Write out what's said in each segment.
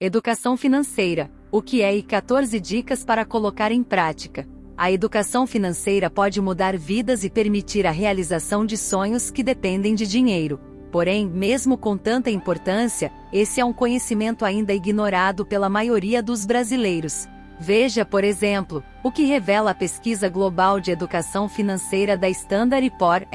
Educação financeira. O que é e 14 dicas para colocar em prática. A educação financeira pode mudar vidas e permitir a realização de sonhos que dependem de dinheiro. Porém, mesmo com tanta importância, esse é um conhecimento ainda ignorado pela maioria dos brasileiros. Veja, por exemplo, o que revela a Pesquisa Global de Educação Financeira da Standard & Poor's,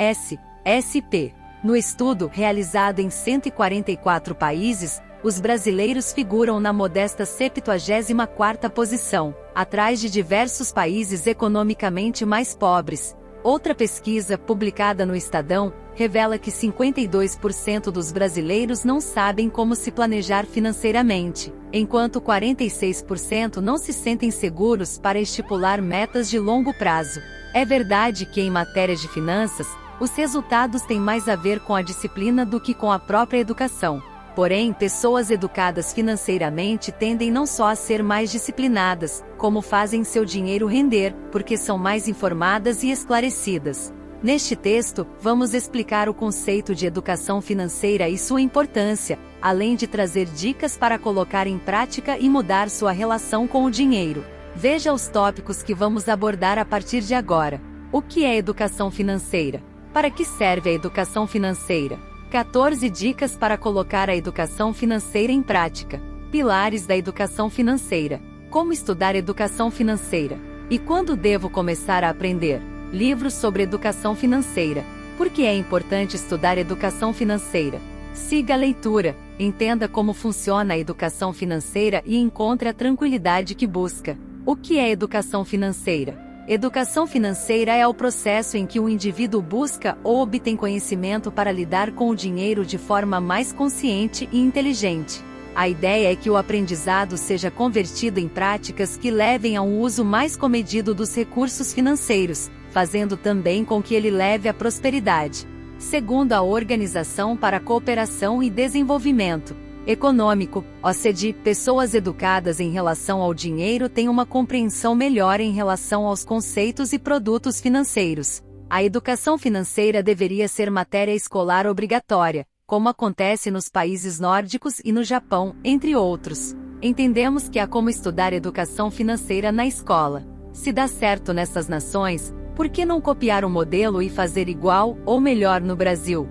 SP. No estudo, realizado em 144 países, os brasileiros figuram na modesta 74ª posição, atrás de diversos países economicamente mais pobres. Outra pesquisa, publicada no Estadão, revela que 52% dos brasileiros não sabem como se planejar financeiramente, enquanto 46% não se sentem seguros para estipular metas de longo prazo. É verdade que, em matéria de finanças, os resultados têm mais a ver com a disciplina do que com a própria educação. Porém, pessoas educadas financeiramente tendem não só a ser mais disciplinadas, como fazem seu dinheiro render, porque são mais informadas e esclarecidas. Neste texto, vamos explicar o conceito de educação financeira e sua importância, além de trazer dicas para colocar em prática e mudar sua relação com o dinheiro. Veja os tópicos que vamos abordar a partir de agora. O que é educação financeira? Para que serve a educação financeira? 14 dicas para colocar a educação financeira em prática. Pilares da educação financeira. Como estudar educação financeira? E quando devo começar a aprender? Livros sobre educação financeira. Por que é importante estudar educação financeira? Siga a leitura, entenda como funciona a educação financeira e encontre a tranquilidade que busca. O que é educação financeira? Educação financeira é o processo em que o indivíduo busca ou obtém conhecimento para lidar com o dinheiro de forma mais consciente e inteligente. A ideia é que o aprendizado seja convertido em práticas que levem a um uso mais comedido dos recursos financeiros, fazendo também com que ele leve à prosperidade. Segundo a Organização para a Cooperação e Desenvolvimento Econômico, OCDE, pessoas educadas em relação ao dinheiro têm uma compreensão melhor em relação aos conceitos e produtos financeiros. A educação financeira deveria ser matéria escolar obrigatória, como acontece nos países nórdicos e no Japão, entre outros. Entendemos que há como estudar educação financeira na escola. Se dá certo nessas nações, por que não copiar o modelo e fazer igual ou melhor no Brasil?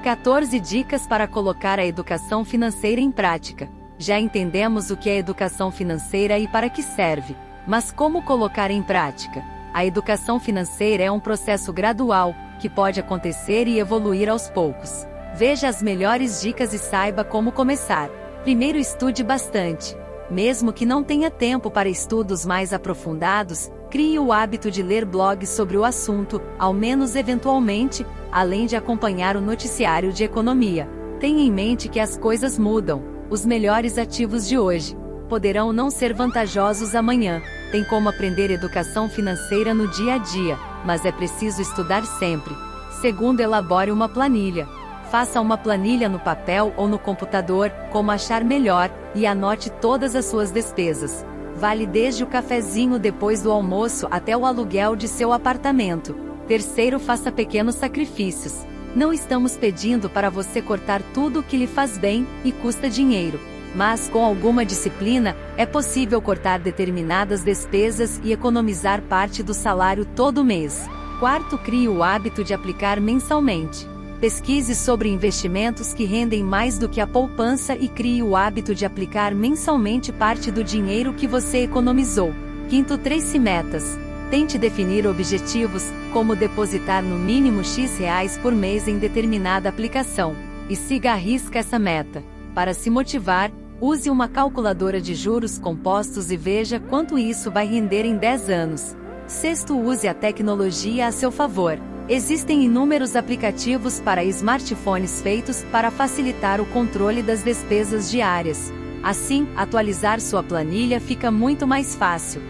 14 dicas para colocar a educação financeira em prática. Já entendemos o que é educação financeira e para que serve. Mas como colocar em prática? A educação financeira é um processo gradual, que pode acontecer e evoluir aos poucos. Veja as melhores dicas e saiba como começar. Primeiro, estude bastante. Mesmo que não tenha tempo para estudos mais aprofundados, crie o hábito de ler blogs sobre o assunto, ao menos eventualmente, além de acompanhar o noticiário de economia. Tenha em mente que as coisas mudam. Os melhores ativos de hoje poderão não ser vantajosos amanhã. Tem como aprender educação financeira no dia a dia, mas é preciso estudar sempre. Segundo, elabore uma planilha. Faça uma planilha no papel ou no computador, como achar melhor, e anote todas as suas despesas. Vale desde o cafezinho depois do almoço até o aluguel de seu apartamento. Terceiro, faça pequenos sacrifícios. Não estamos pedindo para você cortar tudo o que lhe faz bem e custa dinheiro. Mas, com alguma disciplina, é possível cortar determinadas despesas e economizar parte do salário todo mês. Quarto, crie o hábito de aplicar mensalmente. Pesquise sobre investimentos que rendem mais do que a poupança e crie o hábito de aplicar mensalmente parte do dinheiro que você economizou. Quinto, trace metas. Tente definir objetivos, como depositar no mínimo X reais por mês em determinada aplicação, e siga à risca essa meta. Para se motivar, use uma calculadora de juros compostos e veja quanto isso vai render em 10 anos. Sexto, use a tecnologia a seu favor. Existem inúmeros aplicativos para smartphones feitos para facilitar o controle das despesas diárias. Assim, atualizar sua planilha fica muito mais fácil.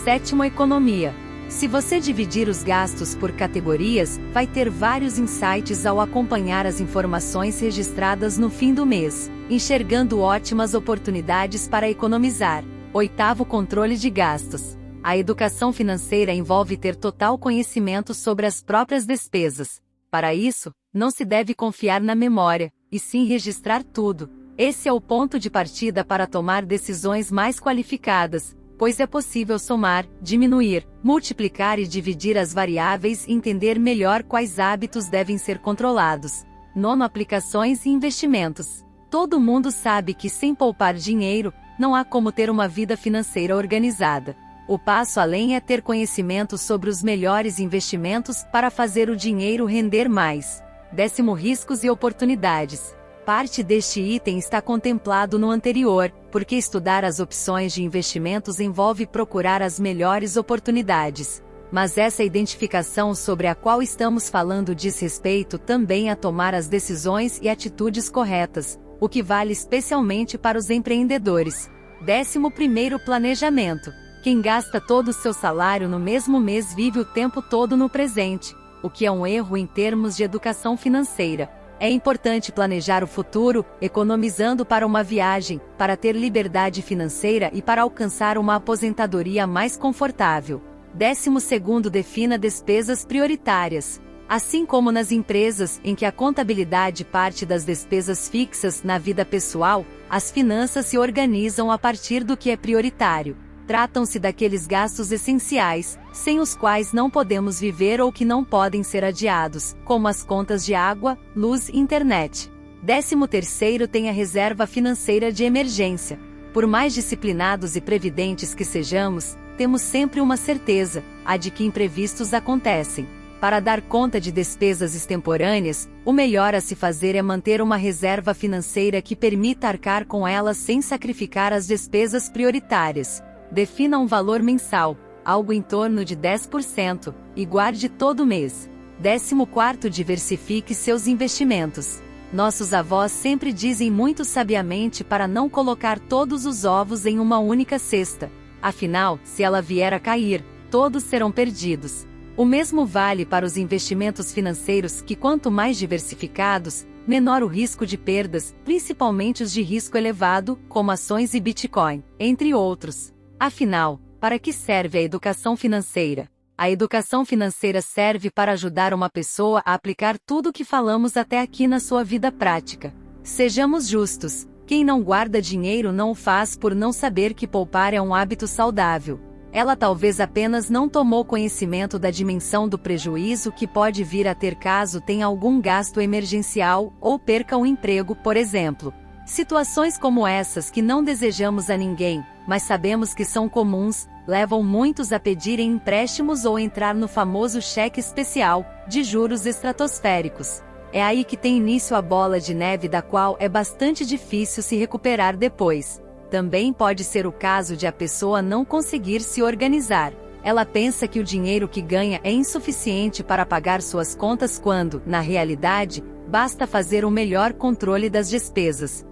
Sétimo, economia. Se você dividir os gastos por categorias, vai ter vários insights ao acompanhar as informações registradas no fim do mês, enxergando ótimas oportunidades para economizar. Oitavo, controle de gastos. A educação financeira envolve ter total conhecimento sobre as próprias despesas. Para isso, não se deve confiar na memória, e sim registrar tudo. Esse é o ponto de partida para tomar decisões mais qualificadas, pois é possível somar, diminuir, multiplicar e dividir as variáveis e entender melhor quais hábitos devem ser controlados. Nono, aplicações e investimentos. Todo mundo sabe que sem poupar dinheiro, não há como ter uma vida financeira organizada. O passo além é ter conhecimento sobre os melhores investimentos para fazer o dinheiro render mais. 10º, riscos e oportunidades. Parte deste item está contemplado no anterior, porque estudar as opções de investimentos envolve procurar as melhores oportunidades. Mas essa identificação sobre a qual estamos falando diz respeito também a tomar as decisões e atitudes corretas, o que vale especialmente para os empreendedores. 11º, planejamento. Quem gasta todo o seu salário no mesmo mês vive o tempo todo no presente, o que é um erro em termos de educação financeira. É importante planejar o futuro, economizando para uma viagem, para ter liberdade financeira e para alcançar uma aposentadoria mais confortável. 12º, defina despesas prioritárias. Assim como nas empresas, em que a contabilidade parte das despesas fixas na vida pessoal, as finanças se organizam a partir do que é prioritário. Tratam-se daqueles gastos essenciais, sem os quais não podemos viver ou que não podem ser adiados, como as contas de água, luz e internet. 13º, tem a reserva financeira de emergência. Por mais disciplinados e previdentes que sejamos, temos sempre uma certeza, a de que imprevistos acontecem. Para dar conta de despesas extemporâneas, o melhor a se fazer é manter uma reserva financeira que permita arcar com elas sem sacrificar as despesas prioritárias. Defina um valor mensal, algo em torno de 10%, e guarde todo mês. 14º, diversifique seus investimentos. Nossos avós sempre dizem muito sabiamente para não colocar todos os ovos em uma única cesta. Afinal, se ela vier a cair, todos serão perdidos. O mesmo vale para os investimentos financeiros, que quanto mais diversificados, menor o risco de perdas, principalmente os de risco elevado, como ações e Bitcoin, entre outros. Afinal, para que serve a educação financeira? A educação financeira serve para ajudar uma pessoa a aplicar tudo o que falamos até aqui na sua vida prática. Sejamos justos, quem não guarda dinheiro não o faz por não saber que poupar é um hábito saudável. Ela talvez apenas não tomou conhecimento da dimensão do prejuízo que pode vir a ter caso tenha algum gasto emergencial ou perca um emprego, por exemplo. Situações como essas, que não desejamos a ninguém, mas sabemos que são comuns, levam muitos a pedirem empréstimos ou entrar no famoso cheque especial, de juros estratosféricos. É aí que tem início a bola de neve da qual é bastante difícil se recuperar depois. Também pode ser o caso de a pessoa não conseguir se organizar. Ela pensa que o dinheiro que ganha é insuficiente para pagar suas contas quando, na realidade, basta fazer um melhor controle das despesas.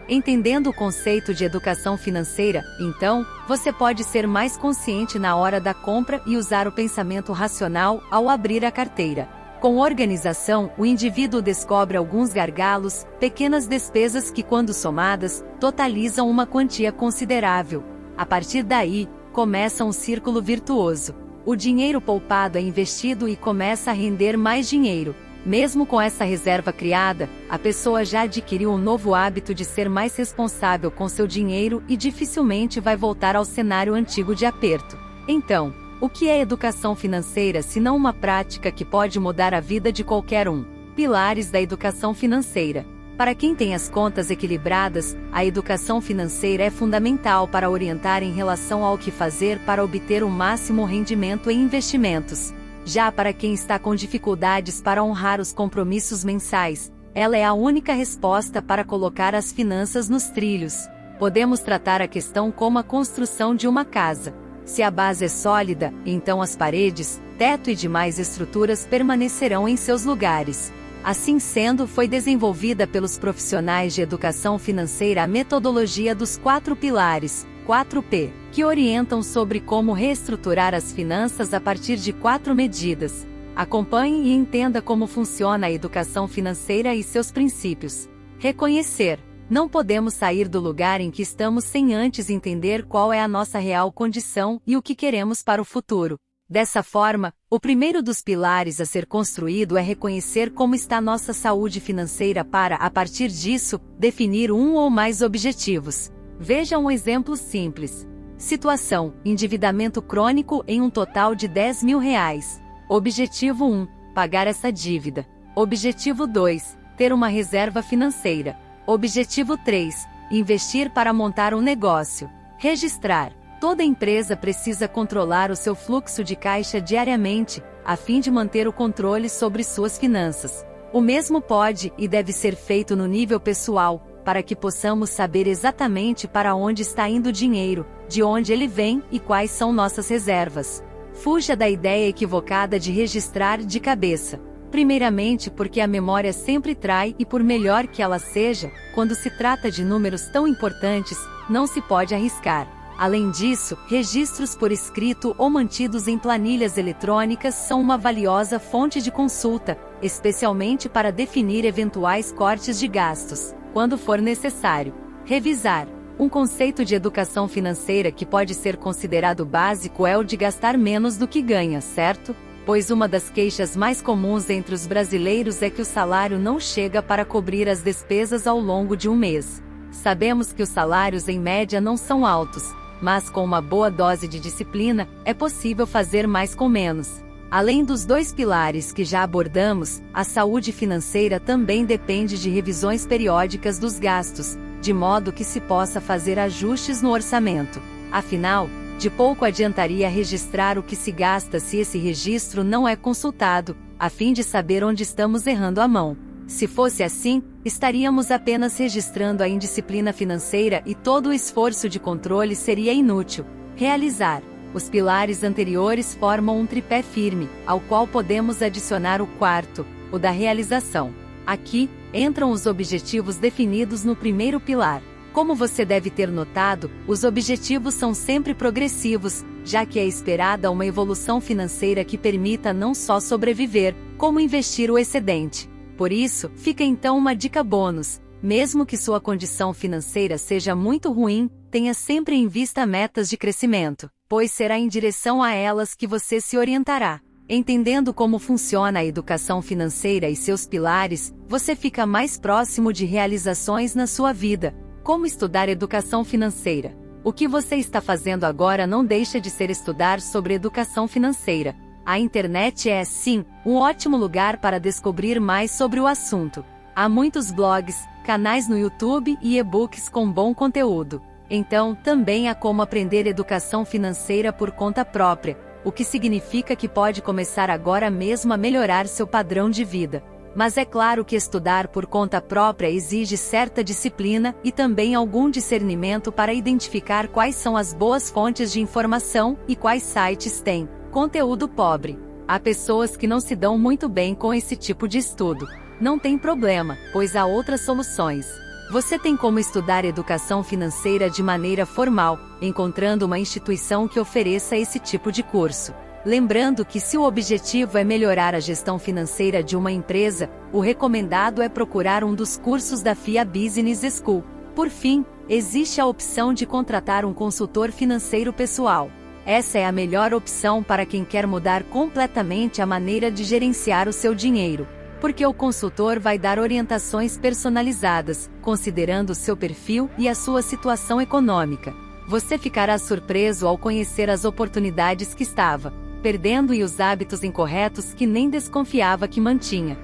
Entendendo o conceito de educação financeira, então, você pode ser mais consciente na hora da compra e usar o pensamento racional ao abrir a carteira. Com organização, o indivíduo descobre alguns gargalos, pequenas despesas que, quando somadas, totalizam uma quantia considerável. A partir daí, começa um círculo virtuoso. O dinheiro poupado é investido e começa a render mais dinheiro. Mesmo com essa reserva criada, a pessoa já adquiriu um novo hábito de ser mais responsável com seu dinheiro e dificilmente vai voltar ao cenário antigo de aperto. Então, o que é educação financeira se não uma prática que pode mudar a vida de qualquer um? Pilares da educação financeira. Para quem tem as contas equilibradas, a educação financeira é fundamental para orientar em relação ao que fazer para obter o máximo rendimento em investimentos. Já para quem está com dificuldades para honrar os compromissos mensais, ela é a única resposta para colocar as finanças nos trilhos. Podemos tratar a questão como a construção de uma casa. Se a base é sólida, então as paredes, teto e demais estruturas permanecerão em seus lugares. Assim sendo, foi desenvolvida pelos profissionais de educação financeira a metodologia dos 4 pilares, 4P, que orientam sobre como reestruturar as finanças a partir de 4 medidas. Acompanhe e entenda como funciona a educação financeira e seus princípios. Reconhecer. Não podemos sair do lugar em que estamos sem antes entender qual é a nossa real condição e o que queremos para o futuro. Dessa forma, o primeiro dos pilares a ser construído é reconhecer como está nossa saúde financeira para, a partir disso, definir um ou mais objetivos. Veja um exemplo simples. Situação: endividamento crônico em um total de R$ 10.000. Objetivo 1: pagar essa dívida. Objetivo 2: ter uma reserva financeira. Objetivo 3: investir para montar um negócio. Registrar. Toda empresa precisa controlar o seu fluxo de caixa diariamente, a fim de manter o controle sobre suas finanças. O mesmo pode e deve ser feito no nível pessoal, para que possamos saber exatamente para onde está indo o dinheiro, de onde ele vem e quais são nossas reservas. Fuja da ideia equivocada de registrar de cabeça. Primeiramente porque a memória sempre trai e por melhor que ela seja, quando se trata de números tão importantes, não se pode arriscar. Além disso, registros por escrito ou mantidos em planilhas eletrônicas são uma valiosa fonte de consulta, especialmente para definir eventuais cortes de gastos, quando for necessário. Revisar. Um conceito de educação financeira que pode ser considerado básico é o de gastar menos do que ganha, certo? Pois uma das queixas mais comuns entre os brasileiros é que o salário não chega para cobrir as despesas ao longo de um mês. Sabemos que os salários em média não são altos, mas com uma boa dose de disciplina, é possível fazer mais com menos. Além dos dois pilares que já abordamos, a saúde financeira também depende de revisões periódicas dos gastos, de modo que se possa fazer ajustes no orçamento. Afinal, de pouco adiantaria registrar o que se gasta se esse registro não é consultado, a fim de saber onde estamos errando a mão. Se fosse assim, estaríamos apenas registrando a indisciplina financeira e todo o esforço de controle seria inútil. Realizar. Os pilares anteriores formam um tripé firme, ao qual podemos adicionar o quarto, o da realização. Aqui, entram os objetivos definidos no primeiro pilar. Como você deve ter notado, os objetivos são sempre progressivos, já que é esperada uma evolução financeira que permita não só sobreviver, como investir o excedente. Por isso, fica então uma dica bônus: mesmo que sua condição financeira seja muito ruim, tenha sempre em vista metas de crescimento, pois será em direção a elas que você se orientará. Entendendo como funciona a educação financeira e seus pilares, você fica mais próximo de realizações na sua vida. Como estudar educação financeira? O que você está fazendo agora não deixa de ser estudar sobre educação financeira. A internet é, sim, um ótimo lugar para descobrir mais sobre o assunto. Há muitos blogs, canais no YouTube e e-books com bom conteúdo. Então, também há como aprender educação financeira por conta própria, o que significa que pode começar agora mesmo a melhorar seu padrão de vida. Mas é claro que estudar por conta própria exige certa disciplina e também algum discernimento para identificar quais são as boas fontes de informação e quais sites têm conteúdo pobre. Há pessoas que não se dão muito bem com esse tipo de estudo. Não tem problema, pois há outras soluções. Você tem como estudar educação financeira de maneira formal, encontrando uma instituição que ofereça esse tipo de curso. Lembrando que se o objetivo é melhorar a gestão financeira de uma empresa, o recomendado é procurar um dos cursos da FIA Business School. Por fim, existe a opção de contratar um consultor financeiro pessoal. Essa é a melhor opção para quem quer mudar completamente a maneira de gerenciar o seu dinheiro, porque o consultor vai dar orientações personalizadas, considerando o seu perfil e a sua situação econômica. Você ficará surpreso ao conhecer as oportunidades que estava perdendo e os hábitos incorretos que nem desconfiava que mantinha.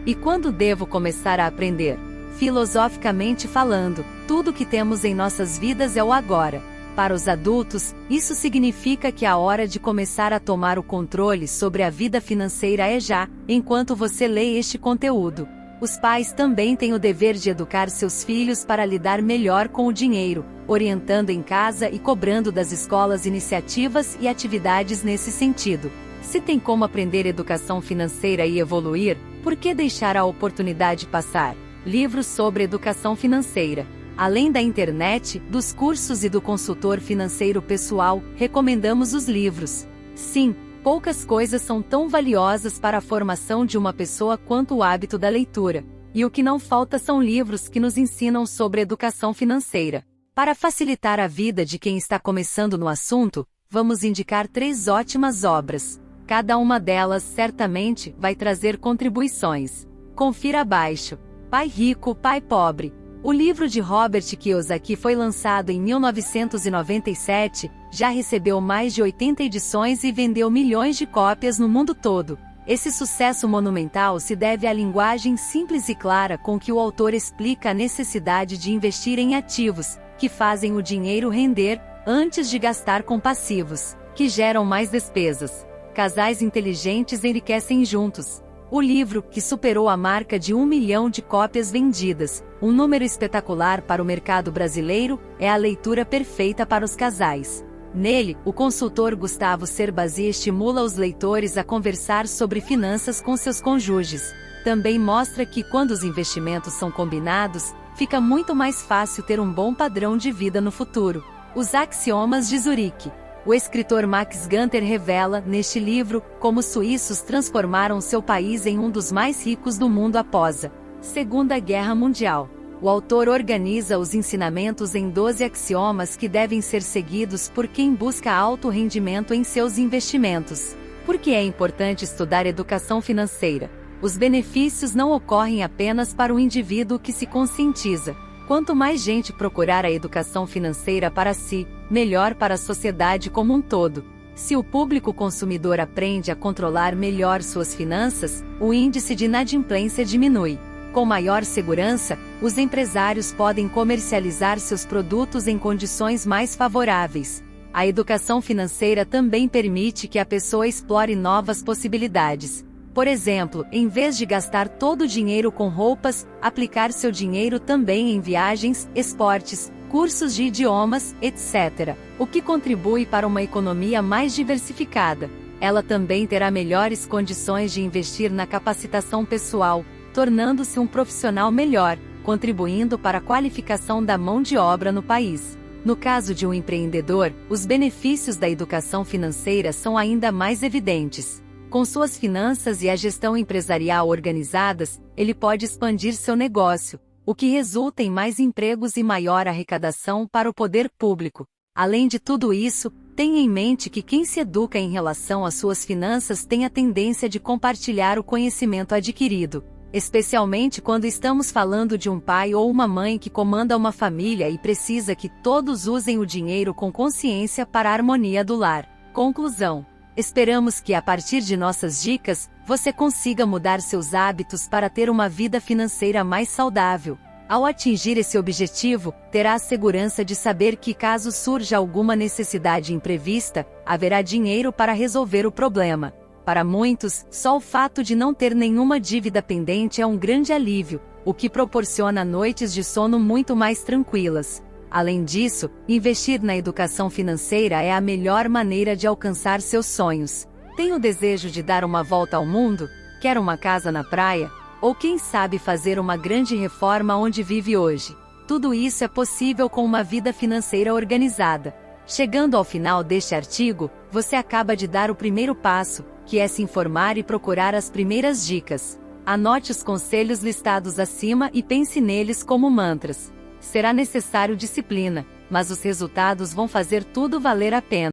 E quando devo começar a aprender? Filosoficamente falando, tudo que temos em nossas vidas é o agora. Para os adultos, isso significa que a hora de começar a tomar o controle sobre a vida financeira é já, enquanto você lê este conteúdo. Os pais também têm o dever de educar seus filhos para lidar melhor com o dinheiro, orientando em casa e cobrando das escolas iniciativas e atividades nesse sentido. Se tem como aprender educação financeira e evoluir, por que deixar a oportunidade passar? Livros sobre educação financeira. Além da internet, dos cursos e do consultor financeiro pessoal, recomendamos os livros. Sim, poucas coisas são tão valiosas para a formação de uma pessoa quanto o hábito da leitura. E o que não falta são livros que nos ensinam sobre educação financeira. Para facilitar a vida de quem está começando no assunto, vamos indicar 3 ótimas obras. Cada uma delas certamente vai trazer contribuições. Confira abaixo. Pai Rico, Pai Pobre. O livro de Robert Kiyosaki foi lançado em 1997, já recebeu mais de 80 edições e vendeu milhões de cópias no mundo todo. Esse sucesso monumental se deve à linguagem simples e clara com que o autor explica a necessidade de investir em ativos, que fazem o dinheiro render, antes de gastar com passivos, que geram mais despesas. Casais inteligentes enriquecem juntos. O livro, que superou a marca de 1 milhão de cópias vendidas, um número espetacular para o mercado brasileiro, é a leitura perfeita para os casais. Nele, o consultor Gustavo Cerbasi estimula os leitores a conversar sobre finanças com seus cônjuges. Também mostra que quando os investimentos são combinados, fica muito mais fácil ter um bom padrão de vida no futuro. Os Axiomas de Zurique. O escritor Max Gunter revela, neste livro, como os suíços transformaram seu país em um dos mais ricos do mundo após a Segunda Guerra Mundial. O autor organiza os ensinamentos em 12 axiomas que devem ser seguidos por quem busca alto rendimento em seus investimentos. Por que é importante estudar educação financeira? Os benefícios não ocorrem apenas para o indivíduo que se conscientiza. Quanto mais gente procurar a educação financeira para si, melhor para a sociedade como um todo. Se o público consumidor aprende a controlar melhor suas finanças, o índice de inadimplência diminui. Com maior segurança, os empresários podem comercializar seus produtos em condições mais favoráveis. A educação financeira também permite que a pessoa explore novas possibilidades. Por exemplo, em vez de gastar todo o dinheiro com roupas, aplicar seu dinheiro também em viagens, esportes, cursos de idiomas, etc., o que contribui para uma economia mais diversificada. Ela também terá melhores condições de investir na capacitação pessoal, tornando-se um profissional melhor, contribuindo para a qualificação da mão de obra no país. No caso de um empreendedor, os benefícios da educação financeira são ainda mais evidentes. Com suas finanças e a gestão empresarial organizadas, ele pode expandir seu negócio, o que resulta em mais empregos e maior arrecadação para o poder público. Além de tudo isso, tenha em mente que quem se educa em relação às suas finanças tem a tendência de compartilhar o conhecimento adquirido, especialmente quando estamos falando de um pai ou uma mãe que comanda uma família e precisa que todos usem o dinheiro com consciência para a harmonia do lar. Conclusão. Esperamos que a partir de nossas dicas, você consiga mudar seus hábitos para ter uma vida financeira mais saudável. Ao atingir esse objetivo, terá a segurança de saber que caso surja alguma necessidade imprevista, haverá dinheiro para resolver o problema. Para muitos, só o fato de não ter nenhuma dívida pendente é um grande alívio, o que proporciona noites de sono muito mais tranquilas. Além disso, investir na educação financeira é a melhor maneira de alcançar seus sonhos. Tem o desejo de dar uma volta ao mundo? Quer uma casa na praia? Ou quem sabe fazer uma grande reforma onde vive hoje? Tudo isso é possível com uma vida financeira organizada. Chegando ao final deste artigo, você acaba de dar o primeiro passo, que é se informar e procurar as primeiras dicas. Anote os conselhos listados acima e pense neles como mantras. Será necessário disciplina, mas os resultados vão fazer tudo valer a pena.